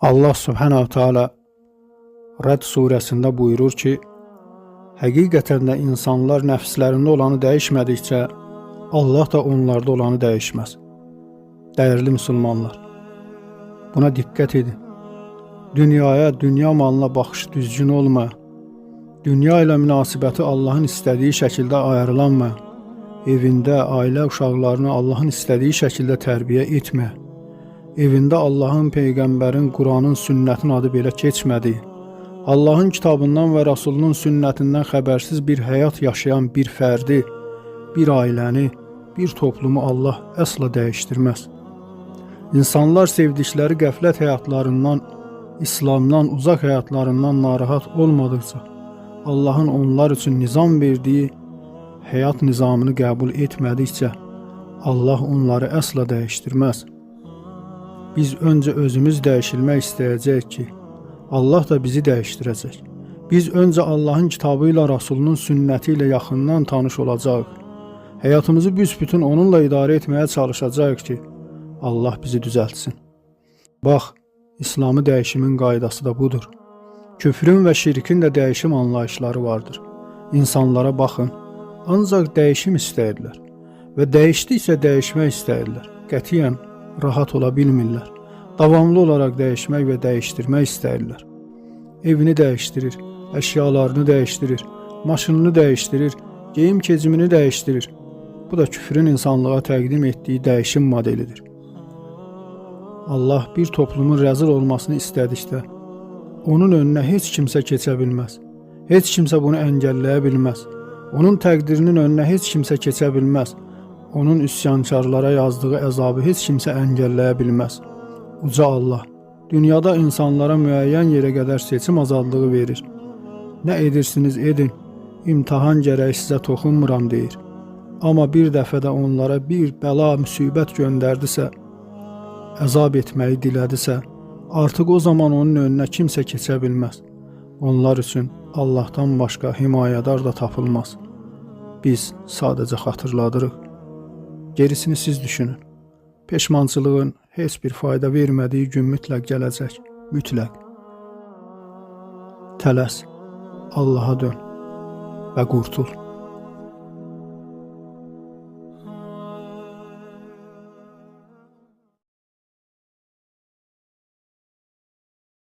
Allah Subhanahu Teala Rəd surəsində buyurur ki, həqiqətən də insanlar nəfslərində olanı dəyişmədikcə, Allah da onlarda olanı dəyişməz. Dəyərli müsəlmanlar, buna diqqət edin. Dünyaya, dünya malına baxış düzgün olma, dünya ilə münasibəti Allahın istədiyi şəkildə ayrılanma, evində ailə uşaqlarını Allahın istədiyi şəkildə tərbiyə etmə, evində Allahın, Peyğəmbərin, Quranın, sünnətin adı belə keçmədi, Allahın kitabından və Rasulunun sünnətindən xəbərsiz bir həyat yaşayan bir fərdi, bir ailəni, bir toplumu Allah əsla dəyişdirməz. İnsanlar sevdikləri qəflət həyatlarından, İslamdan, uzaq həyatlarından narahat olmadıqca, Allahın onlar üçün nizam verdiyi həyat nizamını qəbul etmədikcə, Allah onları əsla dəyişdirməz. Biz öncə özümüz dəyişilmək istəyəcəyik ki, Allah da bizi dəyişdirəcək. Biz öncə Allahın kitabı ilə, Rasulunun sünnəti ilə yaxından tanış olacağıq. Həyatımızı büsbütün onunla idarə etməyə çalışacağıq ki, Allah bizi düzəltsin. Bax, İslamı dəyişimin qaydası da budur. Küfrün və şirkin də dəyişim anlayışları vardır. İnsanlara baxın, ancaq dəyişim istəyirlər və dəyişdikcə dəyişmək istəyirlər. Qətiyyən rahat ola bilmirlər. Davamlı olaraq dəyişmək və dəyişdirmək istəyirlər. Evini dəyişdirir, əşyalarını dəyişdirir, maşınını dəyişdirir, geyim keçimini dəyişdirir. Bu da küfrün insanlığa təqdim etdiyi dəyişim modelidir. Allah bir toplumun rəzil olmasını istədikdə, onun önünə heç kimsə keçə bilməz. Heç kimsə bunu əngəlləyə bilməz. Onun təqdirinin önünə heç kimsə keçə bilməz. Onun üsyankarlara yazdığı əzabı heç kimsə əngəlləyə bilməz. Uca Allah, dünyada insanlara müəyyən yerə qədər seçim azadlığı verir. Nə edirsiniz edin, imtahan gərək sizə toxunmuram deyir. Amma bir dəfə də onlara bir bəla, müsibət göndərdisə, əzab etməyi dilədisə, artıq o zaman onun önünə kimsə keçə bilməz. Onlar üçün Allahdan başqa himayədar da tapılmaz. Biz sadəcə xatırladırıq. Gerisini siz düşünün. Peşmançılığın heç bir fayda vermədiyi gün mütləq gələcək. Mütləq. Tələs, Allaha dön və qurtul.